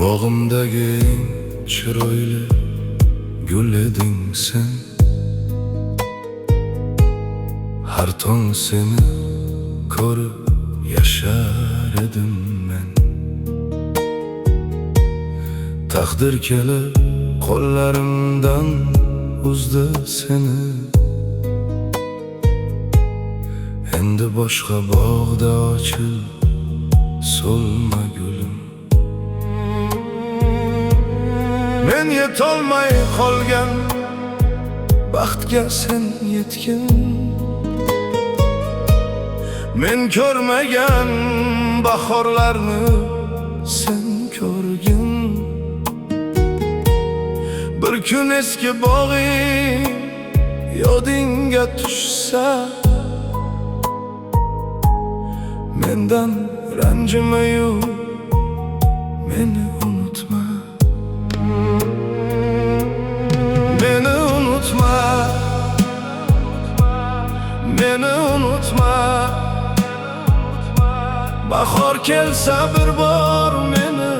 Bog'imdagi eng chiroyli gul eding sen. Har tong seni ko'rib yashar edim men. Taqdir kelib qo'llarimdan uzdi seni. Endi boshqa bog'da ochil so'lma gulim. Men yetolmay qolgan baxtga sen yetgin. Men ko'rmagan bahorlarni sen ko'rgin. Bir kun eski bog'ing yodingga tushsa, mendan ranjima-yu meni unutma. Meni unutma, meni unutma. Bahor kelsa bir bor meni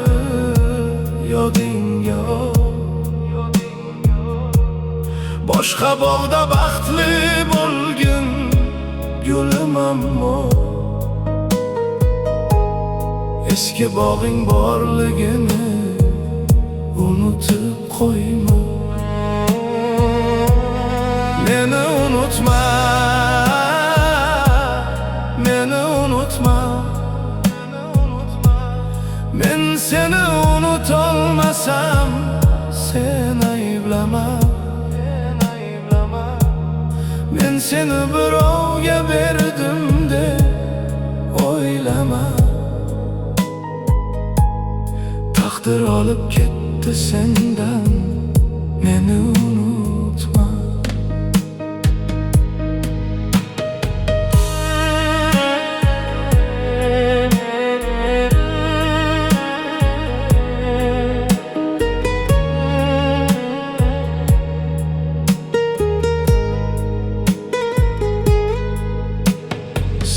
yodingga ol. Boshqa bog'da baxtli bo'lgin gulim, ammo eski bog'ing borligini unutib qo'yma. Meni unutma, meni unutma. Men seni unutolmasam sen ayblama. Men seni birovga berdim deb o'ylama. Taqdir olib ketdi sendan, meni unutma.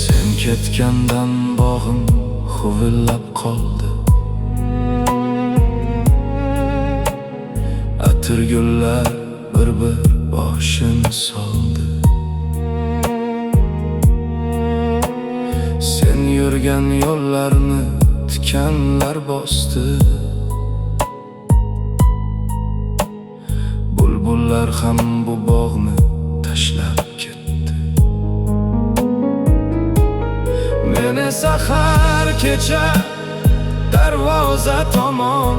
Sen ketgandan bog'im huvillab qoldi. Atir gullar bir-bir boshini soldi. Sen yurgan yo'llarni tikanlar bosdi. Bulbullar ham bu bog'ni tashlab ketdi. Men esa har kecha darvoza tomon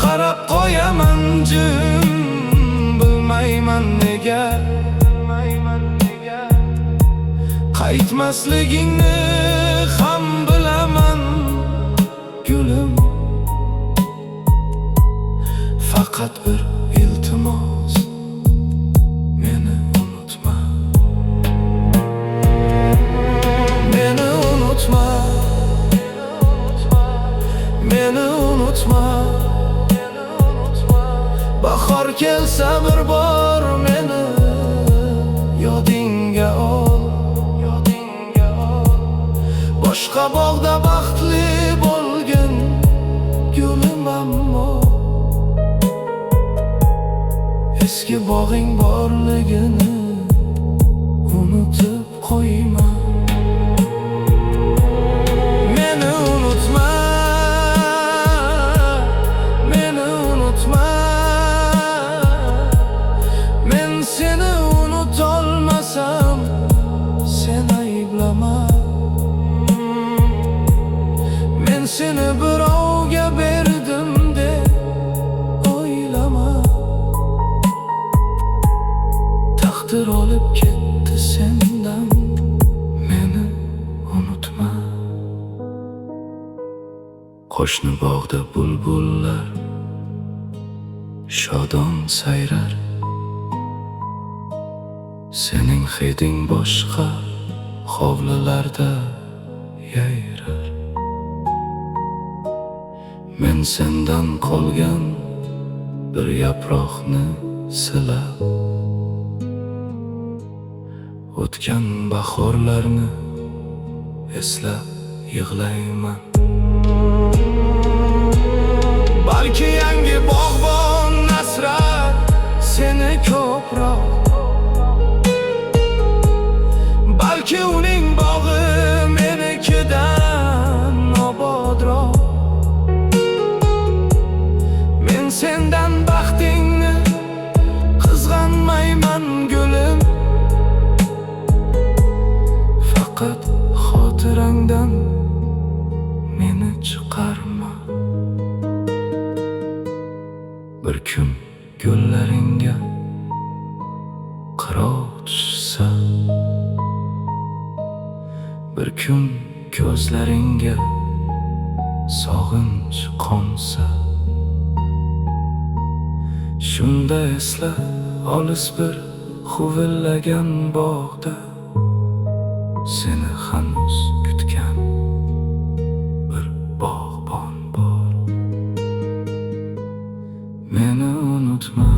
qarab qo'yaman jim, bilmayman nega. Qaytmasligingni ham bilaman gulim. Faqat bir iltimos, meni unutma. Meni unutma, meni unutma. Bahor kelsa bir bor meni yodingga ol. Boshqa bog'da baxtli bo'lgin gulim, ammo eski bog'ing borligini unutib qo'yma. Meni unutma, meni unutma. Men seni unutolmasam sen ayblama. Men seni birovga berdim deb o'ylama. Taqdir olib ketdi sendan, meni unutma. Qo'shni bog'da bulbullar shodon sayrar. Sening hiding boshqa hovlilarda yayrar. Men sendan qolgan bir yaproqni silab, o'tgan bahorlarni eslab yig'layman. Balki yangi bog'bon asrar seni ko'proq, balki uning bog'i menikidan obodroq. Men sendan baxtingni qizg'anmayman gulim, faqat xotirangdan meni chiqarma. Bir kun gullaringga qirov tushsa, bir kun ko'zlaringga sog'inch qo'nsa, shunda esla olis bir huvillagan bog'da seni hanuz kutgan bir bog'bon bor. Meni unutma.